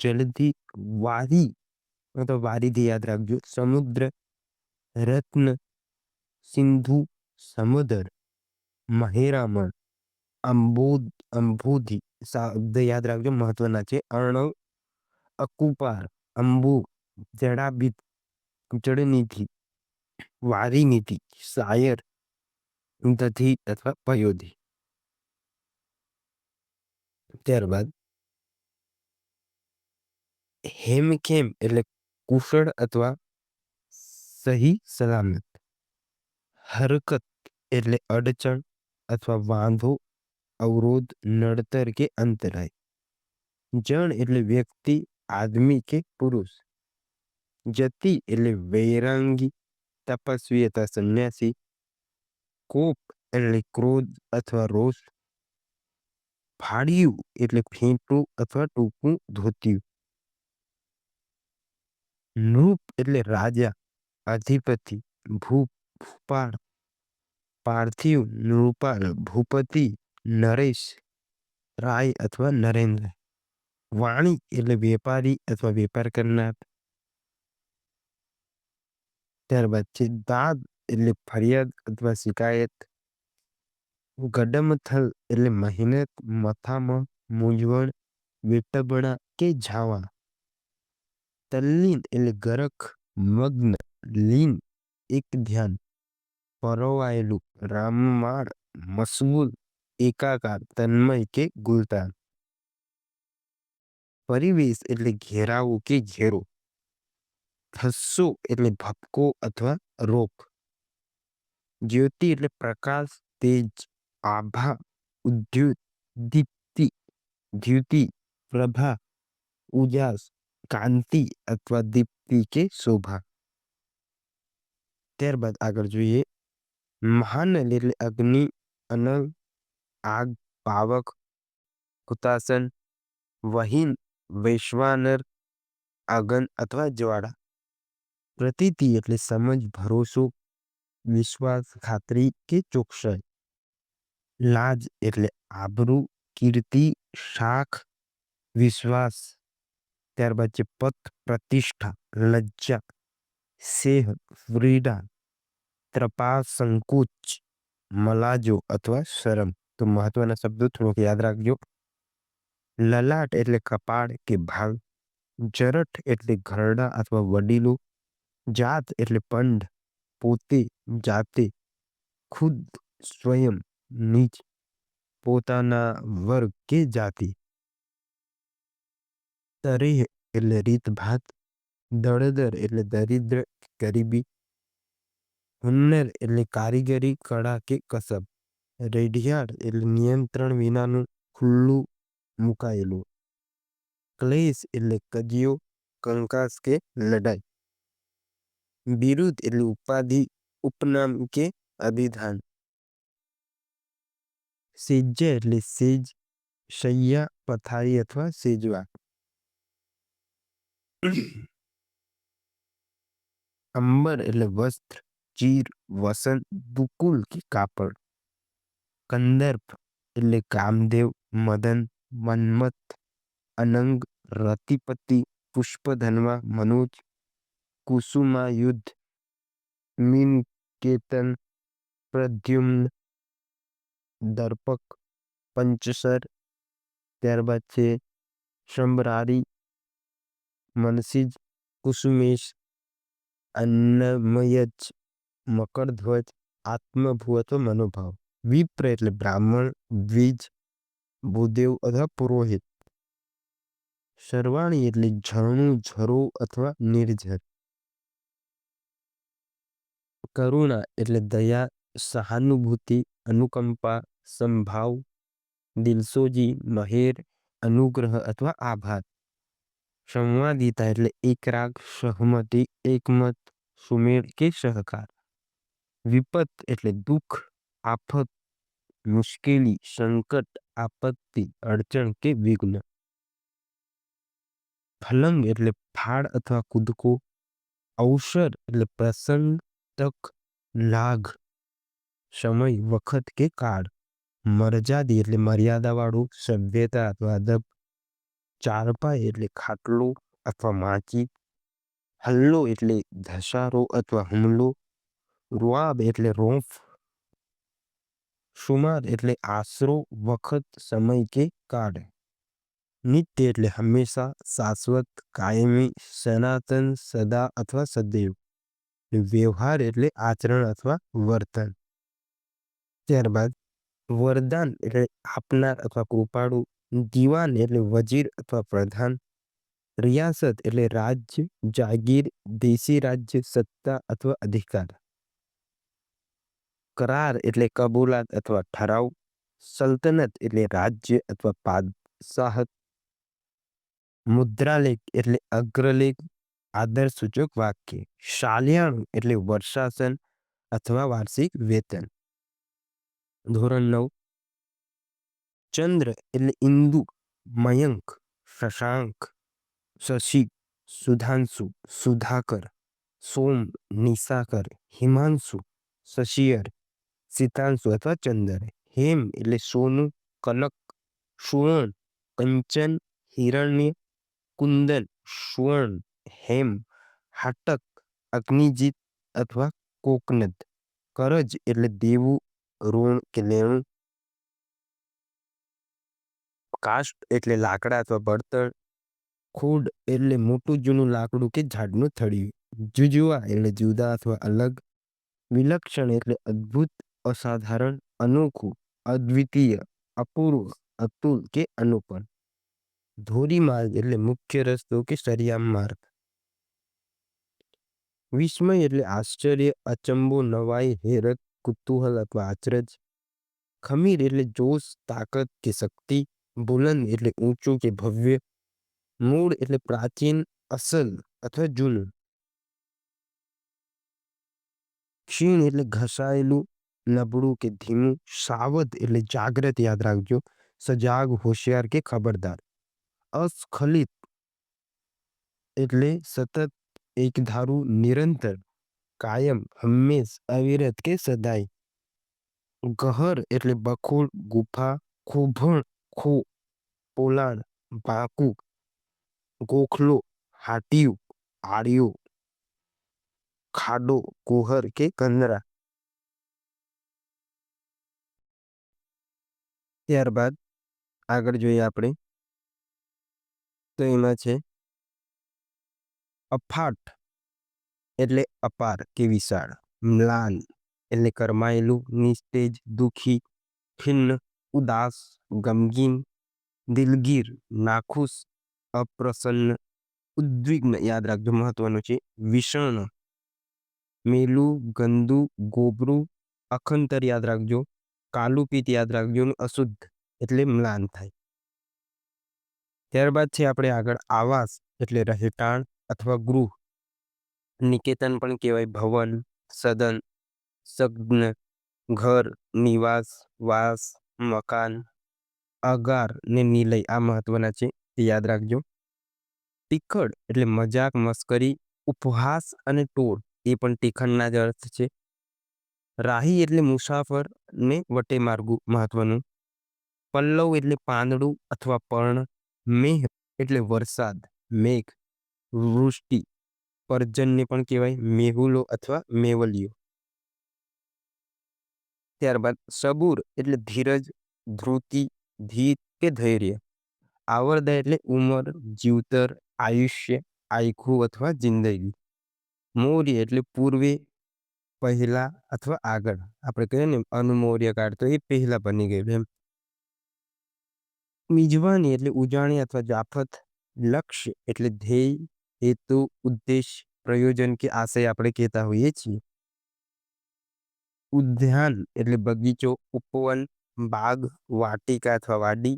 જલધી, વારી અથવા વારીથી યાદ રાખજો. સમુદ્ર, રત્ન, સિંધુ, સમુદર, મહેરામણ, અંબોધી શબ્દ યાદ રાખજો, મહત્વના છે. અર્ણવ, અકુપાર, અંબુ, જડાબિત, જળનીતિ, વારીનીતિ, શાયર, દધી અથવા પયોધી. ત્યારબાદ હેમખેમ એટલે કુશળ અથવા સહી સલામત. હરકત એટલે અડચણ અથવા વાંધો, અવરોધ, નડતર કે અંતરાય. જણ એટલે વ્યક્તિ, આદમી કે પુરુષ. જતિ એટલે વૈરાંગી, તપસ્વી અથવા સંન્યાસી. કોપ એટલે ક્રોધ અથવા રોષ. ફાડ્યું એટલે ફેંટવું અથવા ટૂંકું ધોતિયું. નૃપ એટલે રાજા, અધિપતિ, ભૂપાળ. પાર્થિવ, નૃપાલ, ભૂપતિ, નરેશ, રાય અથવા નરેન્દ્ર. વાણી એટલે વેપારી અથવા વેપાર કરનાર. ત્યારબાદ છે દાદ એટલે ફરિયાદ અથવા શિકાયત. ગડમથલ એટલે મહેનત, મથામણ, મૂંઝવણ, વેટબણા કે ઝાવા. તલ્લીન એટલે ગરખ, મગ્ન, લીન, એક ધ્યાન. પરોવાયેલું, રામમાળ, મશગુલ, એકાકાર, તન્મય કે ગુલતાન. પરિવેશ એટલે ઘેરાવો કે ઘેરો. ધસ્સો એટલે ભપકો અથવા રોક. જ્યોતિ એટલે પ્રકાશ, તેજ, આભા, ઉદ્યુત, દીપ્તિ, દ્યુતિ, પ્રભા, ઉજાસ, કાંતિ અથવા દીપ્તિ કે શોભા. ત્યારબાદ આગળ જોઈએ મહાનલ એટલે અગ્નિ, અનલ, આગ, પાવક, હુતાસન. વહીન, વૈશ્વાનર, આગન અથવા જ્વાળા. પ્રતીતિ એટલે સમજ, ભરોસો, વિશ્વાસ, ખાતરી કે ચોકસાઈ. લાજ એટલે આબરૂ, કીર્તિ, શાખ, વિશ્વાસ. ત્યારબાદ છે પથ, પ્રતિષ્ઠા, લજ્જા, સેહ, વ્રીડા, ત્રપા, સંકુચ, મલાજો અથવા શરમ. તો મહત્વના શબ્દો થોડોક યાદ રાખજો. લલાટ એટલે કપાળ કે ભાગ. જરઠ એટલે ઘરડા અથવા વડીલો. જાત એટલે પંડ, પોતે, જાતે, ખુદ, સ્વયં, નીચ, પોતાના વર્ગ કે જાતિ. તરેહ એટલે રીતભાત. દળદર એટલે દરિદ્ર, ગરીબી. હુન્નર એટલે કારીગરી, કળા કે કસબ. રેઢિયાળ એટલે નિયંત્રણ વિનાનું, ખુલ્લું, મુકાયેલું. ક્લેશ એટલે કજિયો, કંકાસ કે લડાઈ. બિરુદ એટલે ઉપાધિ, ઉપનામ કે અભિધાન. સેજ્ય એટલે સેજ, શૈયા, પથારી અથવા સેજવા. અંબર એટલે વસ્ત્ર, ચીર, વસંત, દુકુલ કે કાપડ. કંદર્પ એટલે કામદેવ, મદન, મન્મથ, અનંગ, રતિપતિ, પુષ્પધનવા, મનોજ. કુસુમા યુદ્ધ, મીન કેતન, પ્રદ્યુમ્ન, દર્પક, પંચસર. ત્યારબાદ છે શંભરારી, મનસીજ, કુસુમેશ, અન્નમયજ, મકરધ્વજ, આત્મભૂ અથવા મનોભાવ. વિપ્ર એટલે બ્રાહ્મણ, દ્વિજ, ભૂદેવ અથવા પુરોહિત. શર્વાણી એટલે ઝરણું, ઝરો અથવા નિર્ઝર. કરુણા એટલે દયા, સહાનુભૂતિ, અનુકંપા, સંભાવ. દિલસોજી, મહેર, અનુગ્રહ અથવા આભાર. સંવાદિતા એટલે એકરાગ, સહમતિ, એકમત, સુમેળ કે સહકાર. વિપત એટલે દુઃખ, આફત, મુશ્કેલી, સંકટ, આપત્તિ, અડચણ કે વિઘ્ન. ફલંગ એટલે ફાળ અથવા કૂદકો. અવસર એટલે પ્રસંગ, તક, લાગ, સમય, વખત કે કાળ. મર્યાદી એટલે મર્યાદાવાળું, સભ્યતા અથવા અદબ. ચારપાઈ એટલે ખાટલો અથવા માચી. હલ્લો એટલે ધસારો અથવા હુમલો. રૂઆબ એટલે રોંફ. શુમાર એટલે આશરો, વખત, સમય કે કાળ. નિત્ય એટલે હંમેશા, શાશ્વત, કાયમી, સનાતન, સદા અથવા સદૈવ. વ્યવહાર એટલે આચરણ અથવા વર્તન. ત્યારબાદ વરદાન એટલે આપનાર અથવા કૃપાળુ. દીવાન એટલે વજીર અથવા પ્રધાન. રિયાસત એટલે રાજ્ય, જાગીર, દેશી રાજ્ય, સત્તા અથવા અધિકાર. કરાર એટલે કબૂલાત અથવા ઠરાવ. સલ્તનત એટલે રાજ્ય અથવા પાદશાહત. મુદ્રાલેખ એટલે અગ્રલેખ, આદરસૂચક વાક્ય. શાલિયાણું એટલે વર્ષાસન અથવા વાર્ષિક વેતન. ધોરણ 9. ચંદ્ર એટલે ઇન્દુ, મયંક, શશાંક, શશી, સુધાંશુ, સુધાકર, સોમ, નિશાકર, હિમાંશુ, શશિયર, સિતાંશુ અથવા ચંદર. હેમ એટલે સોનું, કનક, સુવર્ણ, કંચન, હિરણ્ય, કુંદન, સુવર્ણ, હેમ, હાટક, અગ્નિજીત અથવા કોકનદ. કરજ એટલે દેવું, ઋણ કે લેણું. કાષ્ટ એટલે લાકડા અથવા બળતણ. ખોડ એટલે મોટું જૂનું લાકડું કે ઝાડનું થળિયું. જુજુઆ એટલે જુદા અથવા અલગ. વિલક્ષણ એટલે અદ્ભુત, અસાધારણ, અનોખું, અદ્વિતીય, અપૂર્વ, અતુલ કે અનુપમ. ધોરીમાર્ગ એટલે મુખ્ય રસ્તો કે સરિયામ માર્ગ. વિસ્મય એટલે આશ્ચર્ય, અચંબો, નવાઈ, હેરત, કુતૂહલ અથવા આચરજ. ખમીર એટલે જોશ, તાકાત કે શક્તિ. બુલંદ એટલે ઊંચું કે ભવ્ય. મૂળ એટલે પ્રાચીન, અસલ અથવા જૂનું. ક્ષીણ એટલે ઘસાયેલું, નબળું કે ધીમું. સાવધ એટલે જાગ્રત, યાદ રાખજો. સજાગ, હોશિયાર કે ખબરદાર. અસ્ખલિત એટલે સતત, એકધારું, નિરંતર, કાયમ, હંમેશ, અવિરત કે સદાય. ગહર એટલે બખોલ, ગુફા, ખોભણ, ખો, પોલાણ, બાકુ, ગોખલો, હાટિયું, આડિયો, ખાડો, કુહર કે કંદરા. ત્યારબાદ આગળ જોઈએ આપણે, તો એમાં છે અફાટ એટલે અપાર કે વિશાળ. મ્લાન એટલે કરમાયેલું, નિસ્તેજ, દુઃખી, ખિન્ન, ઉદાસ, ગમગીન, દિલગીર, નાખુશ, અપ્રસન્ન, ઉદ્વિગ્ન, યાદ રાખજો મહત્વનું છે. વિષણ, મેલું, ગંદુ, ગોબરું, અખંતર, યાદ રાખજો. કાલું પિત્ત, યાદ રાખજો. અને અશુદ્ધ એટલે મ્લાન થાય. ત્યારબાદ છે આપણે આગળ આવાસ એટલે રહેઠાણ અથવા ગૃહ. નિકેતન પણ કહેવાય. ભવન, સદન, સગ્ન, ઘર, નિવાસ, વાસ, મકાન. અગાર ને નિલય આ મહત્વના છે, તે યાદ રાખજો. ટીખળ એટલે મજાક, મસ્કરી, ઉપહાસ અને ટોળ, એ પણ ટીખળના જ અર્થ છે. રાહી એટલે મુસાફર ને વટે માર્ગું, મહત્વનું. પલ્લવ એટલે પાંદડું અથવા પર્ણ. મેહ એટલે વરસાદ, મેઘ, વૃષ્ટિ, પર્જન્ય પણ કહેવાય. મેહુલો અથવા મેવલિયો. ત્યારબાદ સબૂર એટલે ધીરજ, ધૃતિ, ધીર કે ધૈર્ય. આવરદા એટલે ઉંમર, જીવતર, આયુષ્ય, આયખું અથવા જિંદગી. મૌર્ય એટલે પૂર્વે, પહેલા અથવા આગળ. આપણે કહીએ ને અનુમૌર્ય કાળ, તો એ પહેલા બની ગયેલું એમ. મિજવાની એટલે ઉજાણી અથવા જાફત. લક્ષ્ય એટલે ધ્યેય, હેતુ, ઉદ્દેશ, પ્રયોજન કે આશય આપણે કહેતા હોઈએ છીએ. ઉદ્યાન એટલે બગીચો, ઉપવન, બાગ, વાટિકા અથવા વાડી.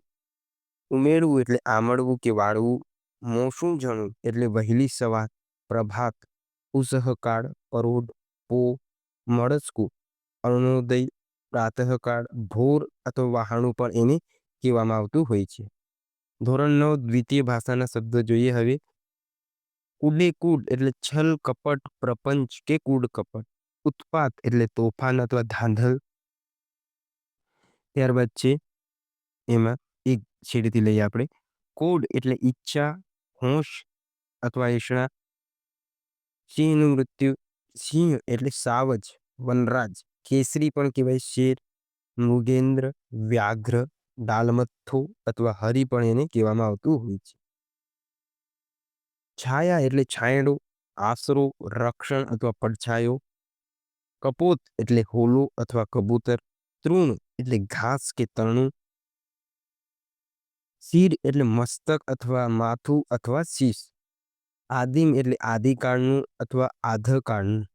ઉમેરવું એટલે આમળવું કે વાળવું. મોસું જણું એટલે વહેલી સવાર, પ્રભાત, ઉસહકાળ, પરોઢ, પો, મળસ્કુ, અરુણોદય, પ્રાતઃકાળ, ભોર અથવા વહાણું પણ એને કહેવામાં આવતું હોય છે. ધોરણ 9 દ્વિતીય ભાષાના શબ્દો જોઈએ હવે. કુડેકૂડ એટલે છલ, કપટ, પ્રપંચ કે કૂડ કપટ. ઉત્પાત એટલે તોફાન અથવા ધાંધલ. ત્યારબાદ છે એમાં એક છેડેથી લઈએ આપણે. કોડ એટલે ઈચ્છા, હોશ અથવા ઈચ્છા. સિંહનું મૃત્યુ. સિંહ એટલે સાવજ, વનરાજ. કેસરી પણ કહેવાય, શેર. મૃગેન્દ્ર, વ્યાઘ્ર, ડાલમથ્થો અથવા હરી પણ એને કહેવામાં આવતું હોય છે. છાયા એટલે છાંયડો, આશરો, રક્ષણ અથવા પડછાયો. કપોત એટલે હોલો અથવા કબૂતર. તૃણ એટલે ઘાસ કે તણું. શિર એટલે મસ્તક અથવા માથું અથવા શીશ. આદિમ એટલે આદિકાળનું અથવા આધકાળનું.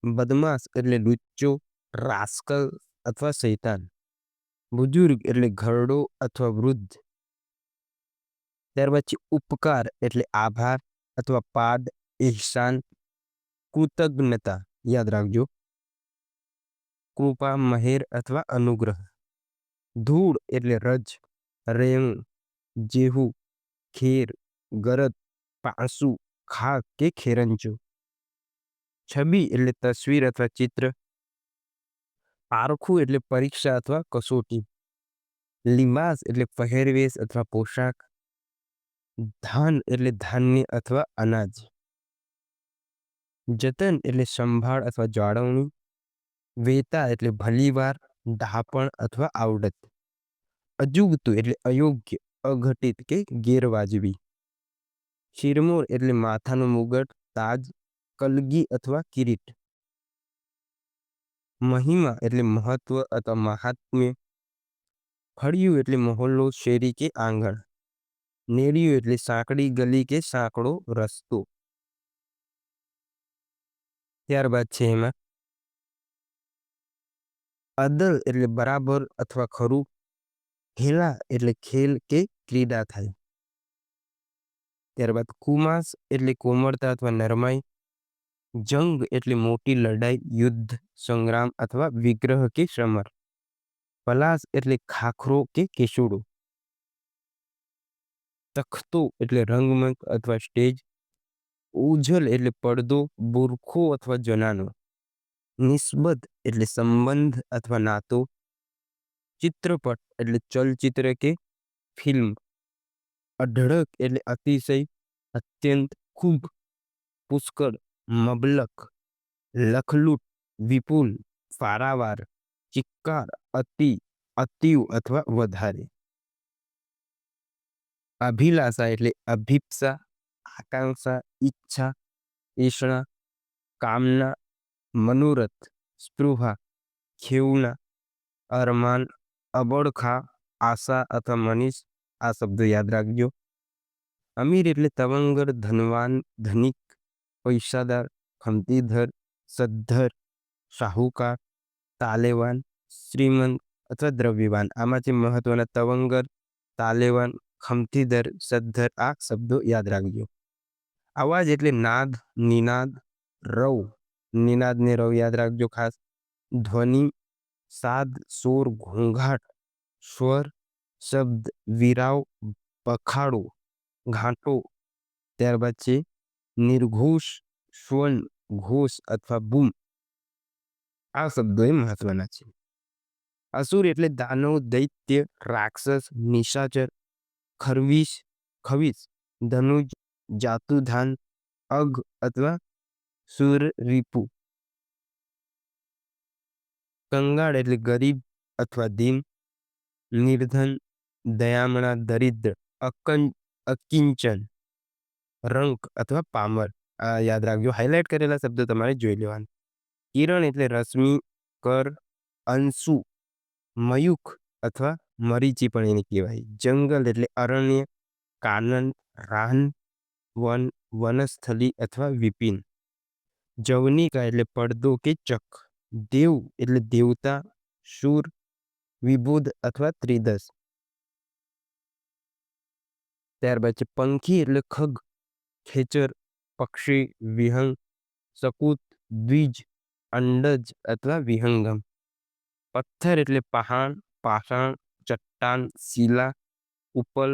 બદમાશ એટલે લુચ્ચો, રાસ્કલ અથવા શૈતાન. બુજુર્ગ એટલે ઘરડો અથવા વૃદ્ધ. ત્યાર પછી ઉપકાર એટલે આભાર અથવા પાદ, ઇહસાન, કૃતજ્ઞતા યાદ રાખજો. કૃપા, મહેર અથવા અનુગ્રહ. ધૂળ એટલે રજ, રેણું, જેહું, ખેર, ગરદ, પાસું, ખાક કે ખેરંચો. છબી એટલે તસવીર અથવા ચિત્ર. પારખું એટલે પરીક્ષા અથવા કસોટી. લિબાસ એટલે પહેરવેશ અથવા પોશાક. ધાન એટલે ધાન્ય અથવા અનાજ. જતન એટલે સંભાળ અથવા જાળવણી. વેતા એટલે ભલીવાર, ઢાપણ અથવા આવડત. અજુગતું એટલે અયોગ્ય, અઘટિત કે ગેરવાજબી. શિરમોર એટલે માથાનું મુગટ, તાજ, કલગી અથવા કિરીટ. મહિમા એટલે મહત્વ અથવા મહાત્મ્ય. ફળિયું એટલે મહોલ્લો, શેરી કે આંગણ. નેડિયું એટલે સાંકડી ગલી કે સાંકડો રસ્તો. ત્યારબાદ છે એમાં અદલ એટલે બરાબર અથવા ખરું. હેલા એટલે ખેલ કે ક્રીડા થાય. ત્યારબાદ કુમાસ એટલે કોમળતા અથવા નરમાઈ. જંગ એટલે મોટી લડાઈ, યુદ્ધ, સંગ્રામ અથવા વિગ્રહ કે સમર. પલાસ એટલે ખાખરો કે કેસુડો. તખતો એટલે રંગમંચ અથવા સ્ટેજ. ઉજલ એટલે પડદો, બુરખો અથવા જનાનો. નિસ્બત એટલે સંબંધ અથવા નાતો. ચિત્રપટ એટલે ચલચિત્ર કે ફિલ્મ. અઢળક એટલે અતિશય, અત્યંત, ખૂબ, પુષ્કળ, મબલક, લખલૂટ, વિપુલ, પારાવાર, ચિક્કાર, અતિ, અતિવ અથવા વધારે. અભિલાષા એટલે અભિપ્સા, આકાંક્ષા, ઈચ્છા, ઈષ્ણા, કામના, મનોરથ, સ્પૃહા, ખેવના, અરમાન, અબડખા, આશા અથવા મનીષ. આ શબ્દો યાદ રાખજો. અમીર એટલે તવંગર, ધનવાન, ધનિક, પૈસાદાર, ખમતીધર, સદ્ધર, શાહુકાર, તાલેવાન, શ્રીમંત અથવા દ્રવ્યવાન. આમાંથી મહત્વના તવંગર, તાલેવાન, ખમતીધર, સદ્ધર આ શબ્દો યાદ રાખજો. અવાજ એટલે નાદ, નિનાદ, રવ. નિનાદ ને રવ યાદ રાખજો ખાસ. ધ્વનિ, સાદ, સોર, ઘોંઘાટ, સ્વર, શબ્દ, વિરાવ, પખાડો, ઘાંટો. ત્યારબાદ છે નિર્ઘોષ, સ્વન, ઘોષ અથવા બૂમ. આ શબ્દો એ મહત્વના છે. અસુર એટલે દાનવ, દૈત્ય, રાક્ષસ, નિશાચર. ખરવીશ, ખવીશ, ધનુજ, જાતુધાન, અગ અથવા સુર રીપુ. કંગાળ એટલે ગરીબ અથવા દીન. નિર્ધન, દયામણા, દરિદ્ર, અકિંચન, રંક અથવા પામર. આ યાદ રાખજો. હાઇલાઇટ કરેલા શબ્દો તમારે જોઈ લેવાના. કિરણ એટલે રશ્મિ, કર, અંશુ, મયુખ અથવા મરીચી પણ એને કહેવાય. જંગલ એટલે અરણ્ય, કાનન, રાન, વન, વનસ્થલી અથવા વિપિન. જવનિકા એટલે પડદો કે ચક. દેવ એટલે દેવતા, શૂર, વિબુધ અથવા ત્રિદશ. ત્યારબાદ છે પંખી એટલે ખગ, ખેચર, પક્ષી, વિહંગ, શકુત, દ્વિજ, અંડજ અથવા વિહંગમ. પથ્થર એટલે પહાણ, પાષાણ, ચટ્ટાન, શિલા, ઉપલ,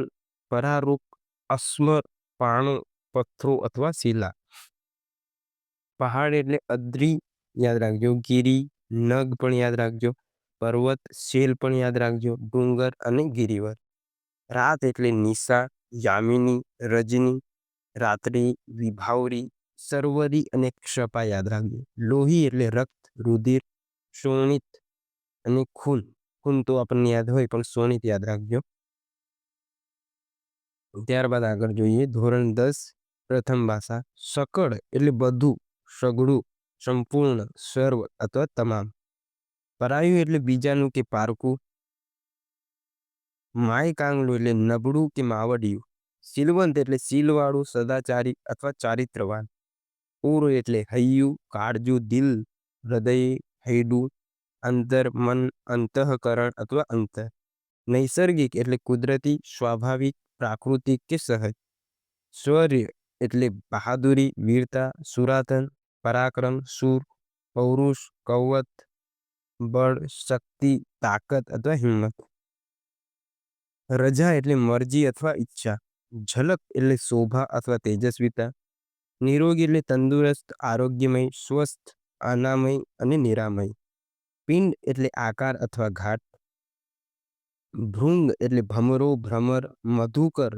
પરારૂપ, અસ્મર, પાણો, પથ્થરો અથવા શિલા. પહાડ એટલે અદ્રી યાદ રાખજો. ગીરી, નગ પણ યાદ રાખજો. પર્વત, શેલ પણ યાદ રાખજો. ડુંગર અને ગિરિવર. રાત એટલે નિશા, યામિની, રજની, રાત્રિ, વિભાવરી, સર્વરી અને ક્ષપા યાદ રાખજો. લોહી એટલે રક્ત, રુધિર, શોણિત અને ખૂન. ખૂન તો આપણને યાદ હોય પણ શોણિત યાદ રાખજો. ત્યારબાદ આગળ જોઈએ ધોરણ 10 પ્રથમ ભાષા. સકળ એટલે બધું, સઘળું, સંપૂર્ણ, સર્વ અથવા તમામ. પરાયું એટલે બીજાનું કે પારકું. માય કાંગડું એટલે નબળું કે માવડિયું. શીલવંત એટલે શીલવાળું, સદાચારી અથવા ચારિત્રવાન. ઉર એટલે હૈયું, કાળજું, દિલ, હૃદય, હૈડું, અંતર, મન, અંતઃકરણ અથવા અંતર. નૈસર્ગિક એટલે કુદરતી, સ્વાભાવિક, પ્રાકૃતિક કે સહજ. શૌર્ય એટલે બહાદુરી, વીરતા, સુરાતન, પરાક્રમ, શૂર, પૌરુષ, કૌવત, બળ, શક્તિ, તાકત અથવા હિંમત. રજા એટલે મરજી અથવા ઈચ્છા. ઝલક એટલે શોભા અથવા તેજસ્વીતા. નિરોગી એટલે તંદુરસ્ત, આરોગ્યમય, સ્વસ્થ, અનામય અને નિરામય. પિંડ એટલે આકાર અથવા ઘાટ. ભૃંગ એટલે ભમરો, ભ્રમર, મધુકર,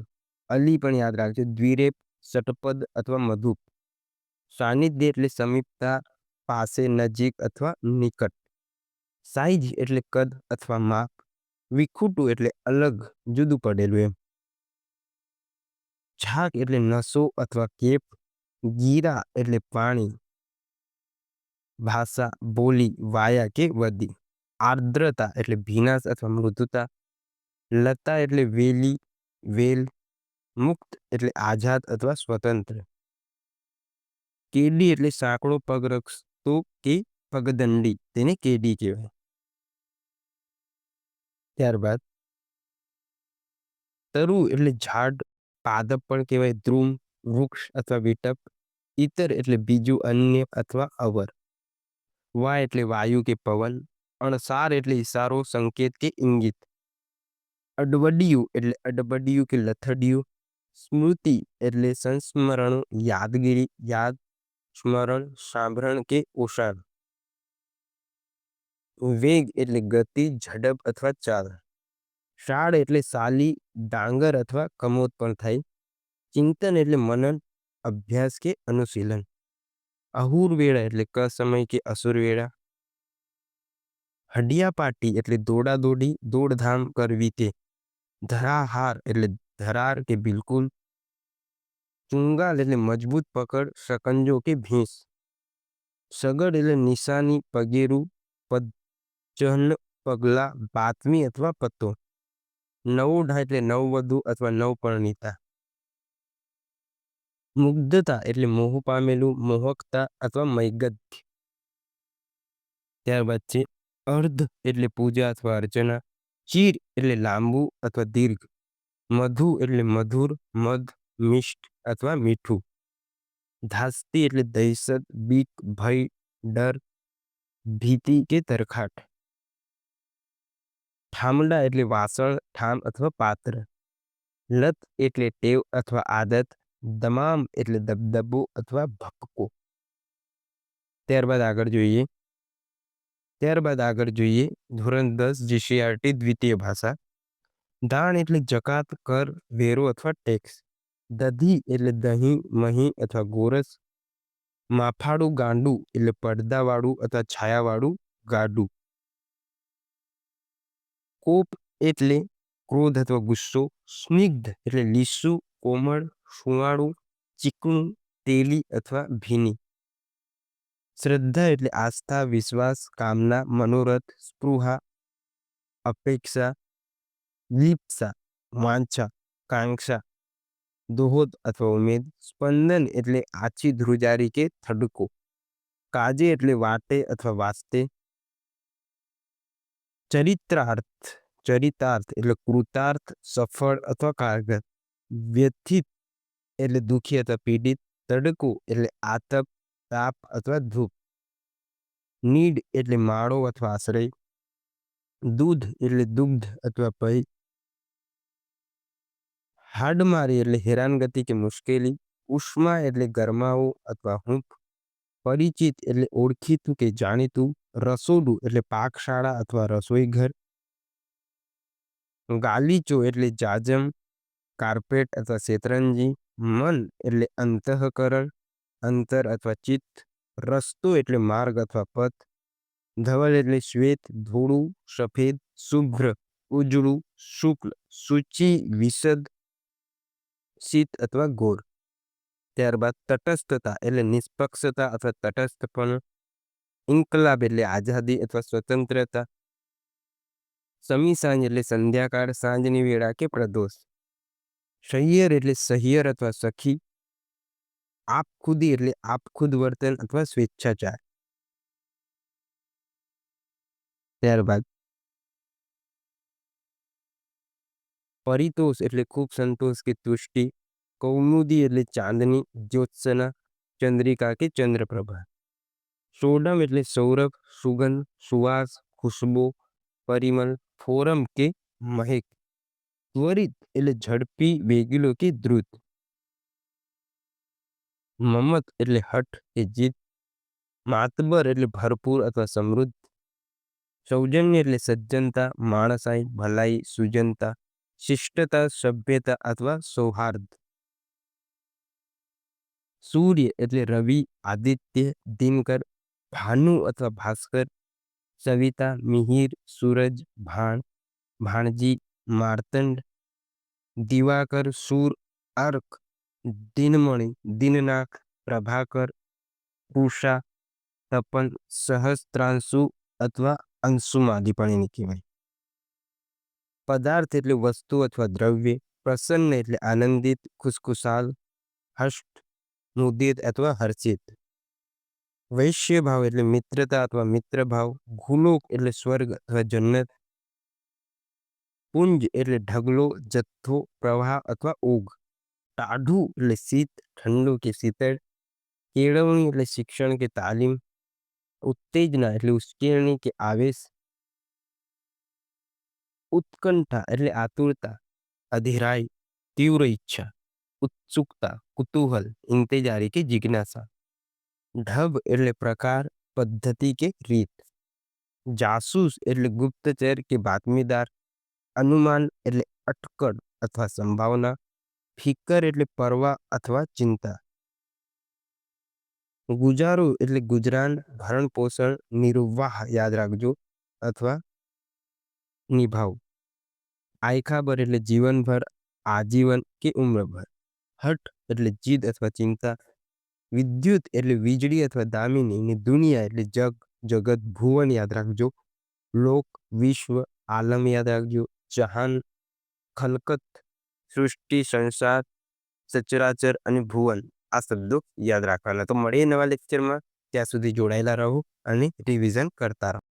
અલી પણ યાદ રાખજો, દ્વિરેપ, ષટપદ અથવા મધુપ. સાનિધ્ય એટલે સમીપતા, પાસે, નજીક અથવા નિકટ. સાઈઝ એટલે કદ અથવા માપ. વિખૂટું એટલે અલગ, જુદું પડેલું એમ. ઝાક એટલે નસો અથવા કેપ. ગીરા એટલે પાણી, ભાષા, બોલી, વાયા કે વદી. આર્દ્રતા એટલે ભીનાશ અથવા મૃદુતા. લતા એટલે વેલી, વેલ. મુક્ત એટલે આઝાદ અથવા સ્વતંત્ર. કેડી એટલે સાંકડો પગ રખતો કે પગદંડી, તેને કેડી કહેવાય. ત્યારબાદ તરુ એટલે ઝાડ, પાદપ પણ કહેવાય, દ્રુમ, વૃક્ષ અથવા વિટપ. ઇતર એટલે બીજું, અન્ય અથવા અવર. વા એટલે વાયુ કે પવન. અણસાર એટલે ઇશારો, સંકેત કે ઇંગિત. અડવડિયું એટલે અડબડિયું કે લથડિયું. સ્મૃતિ એટલે સંસ્મરણ, યાદગીરી, યાદ, સ્મરણ, સાંભળણ કે ઓસાણ. વેગ એટલે ગતિ, ઝડપ અથવા ચાલ. શાળ એટલે સાલી, ડાંગર અથવા કમોદ પણ થાય. ચિંતન એટલે મનન, અભ્યાસ કે અનુશીલન. અહુર વેળા એટલે કસમય કે અસુર વેળા. હડિયાપાટી એટલે દોડા દોડી, દોડધામ કરવી તે. ધરાહાર એટલે ધરાર કે બિલકુલ. ચુંગાલ એટલે મજબૂત પકડ, શકંજો કે ભીંસ. સગડ એટલે નિશાની, પગેરું, પજ્જન, પગલા, બાતમી અથવા પત્તો. નવોઢા એટલે નવવધુ અથવા નવપરણિતા. મુગ્ધતા એટલે મોહ પામેલું, મોહકતા અથવા મૈગધ. ત્યારબાદ છે અર્ધ એટલે પૂજા અથવા અર્ચના. ચીર એટલે લાંબુ અથવા દીર્ઘ. મધુ એટલે મધુર, મધ, મિષ્ટ અથવા મીઠું. ધાસ્તી એટલે દહેશત, બીક, ભય, ડર, ભીતિ કે તરખાટ. ઠામડા એટલે વાસણ, ઠામ અથવા પાત્ર. લત એટલે ટેવ અથવા આદત. દમામ એટલે દબદબો અથવા ભપકો. ત્યારબાદ આગળ જોઈએ ધોરણ 10 જીસીઆરટી દ્વિતીય ભાષા. દાણ એટલે જકાત, કર, વેરો અથવા ટેક્સ. દધી એટલે દહીં, મહી અથવા ગોરસ. માફાળું ગાંડું એટલે પડદાવાળું અથવા છાયાવાળું ગાડું. કોપ એટલે ક્રોધ અથવા ગુસ્સો. સ્નિગ્ધ એટલે લીસું, કોમળ, સુંવાળું, ચીકણું, તેલી અથવા ભીની. શ્રદ્ધા એટલે આસ્થા, વિશ્વાસ, કામના, મનોરથ, સ્પૃહા, અપેક્ષા. લીપ્સા, વાંછા, કાંક્ષા, દોહદ અથવા ઉમેદ. સ્પંદન એટલે આછી ધ્રુજારી કે થડકો. કાજે એટલે વાટે અથવા વાસ્તે. ચરિતાર્થ એટલે કૃતાર્થ, સફળ અથવા કારગર. વ્યથિત એટલે દુઃખી અથવા પીડિત. તડકો એટલે આતપ, તાપ અથવા ધૂપ. નીડ એટલે માળો અથવા આશ્રય. દૂધ એટલે દુગ્ધ અથવા પય. હાડમારી એટલે હેરાનગતિ કે મુશ્કેલી. ઉષ્મા એટલે ગરમાવો અથવા હૂંફ. પરિચિત એટલે ઓળખીતું કે જાણીતું. રસોડું એટલે પાકશાળા અથવા રસોઈ ઘર. ગાલીચો એટલે જાજમ, કાર્પેટ અથવા શેતરંજી. મન એટલે અંતઃકરણ, અંતર અથવા ચિત્ત. રસ્તો એટલે માર્ગ અથવા પથ. ધવલ એટલે શ્વેત, ધોળું, સફેદ, શુભ્ર, ઉજળું, શુક્લ, સૂચિ, વિશદ, શીત અથવા ગોર. ત્યારબાદ તટસ્થતા એટલે નિષ્પક્ષતા અથવા તટસ્થપણું. ઇન્કલાબ એટલે આઝાદી અથવા સ્વતંત્રતા. સમી સાંજ એટલે સંધ્યાકાળ, સાંજની વેળા કે પ્રદોષ. સહિયર એટલે સહિયર અથવા સખી. આપખુદી એટલે આપખુદ વર્તન અથવા સ્વેચ્છાચાર. ત્યારબાદ પરિતોષ એટલે ખૂબ સંતોષ કે તુષ્ટિ. કૌમુદી એટલે ચાંદની, જ્યોત્સના, ચંદ્રિકા કે ચંદ્રપ્રભા. સોડમ એટલે સૌરભ, સુગંધ, સુવાસ, ખુશ્બુ, પરિમલ, ફોરમ કે મહેક. ત્વરિત એટલે ઝડપી, વેગીલો કે દ્રુત. મમત એટલે હઠ કે જીત. માતબર એટલે ભરપૂર અથવા સમૃદ્ધ. સૌજન્ય એટલે સજ્જનતા, માણસાઈ, ભલાઈ, સુજનતા, શિષ્ટતા, સભ્યતા અથવા સૌહાર્દ. સૂર્ય એટલે રવિ, આદિત્ય, દિનકર, ભાનુ અથવા ભાસ્કર. સવિતા, મિહિર, સૂરજ, ભાણ, ભાણજી, માર્તંડ. દિવાકર, સૂર, અર્ક, દિનમણિ, દિનનાક, પ્રભાકર, પૂષા, તપન, સહસ્ત્રાંશુ અથવા અંશુમાદી પણ એને કહેવાય. પદાર્થ એટલે વસ્તુ અથવા દ્રવ્ય. પ્રસન્ન એટલે આનંદિત, ખુશખુશાલ, હર્ષ, મુદિત અથવા હર્ષિત. વૈશ્ય ભાવ એટલે મિત્રતા અથવા મિત્રભાવ. ભૂલોક એટલે સ્વર્ગ અથવા જન્નત. પુંજ એટલે ઢગલો, જથ્થો, પ્રવાહ અથવા ઓઘ. ટાઢું એટલે શીત, ઠંડુ કે શીતળ. કેળવણી એટલે શિક્ષણ કે તાલીમ. ઉત્તેજના એટલે ઉશ્કેરણી કે આવેશ. ઉત્કંઠા એટલે આતુરતા, અધીરાઈ, તીવ્ર ઈચ્છા. ઉત્સુકતા, કુતૂહલ, ઇંતેજારી કે જિજ્ઞાસા. ઢબ એટલે પ્રકાર, પદ્ધતિ કે રીત. જાસૂસ એટલે ગુપ્તચર કે બાતમીદાર. અનુમાન એટલે અટકળ અથવા સંભાવના. ફિકર એટલે પરવા અથવા ચિંતા. ગુજારો એટલે ગુજરાન, ભરણ પોષણ, નિર્વાહ યાદ રાખજો અથવા નિભાવ. આયખાબર એટલે જીવનભર, આજીવન કે ઉમ્રભર. હઠ એટલે જીદ અથવા ચિંતા. વિદ્યુત એટલે વીજળી અથવા દામિની. ને દુનિયા એટલે જગ, જગત, ભુવન યાદ રાખજો. લોક, વિશ્વ, આલમ યાદ રાખજો. જહાન, ખલકત, સૃષ્ટિ, સંસાર, સચરાચર અને ભુવન. આ શબ્દો યાદ રાખવાના. તો મળીએ નવા લેક્ચરમાં. ત્યાં સુધી જોડાયેલા રહો અને રિવિઝન કરતા રહો.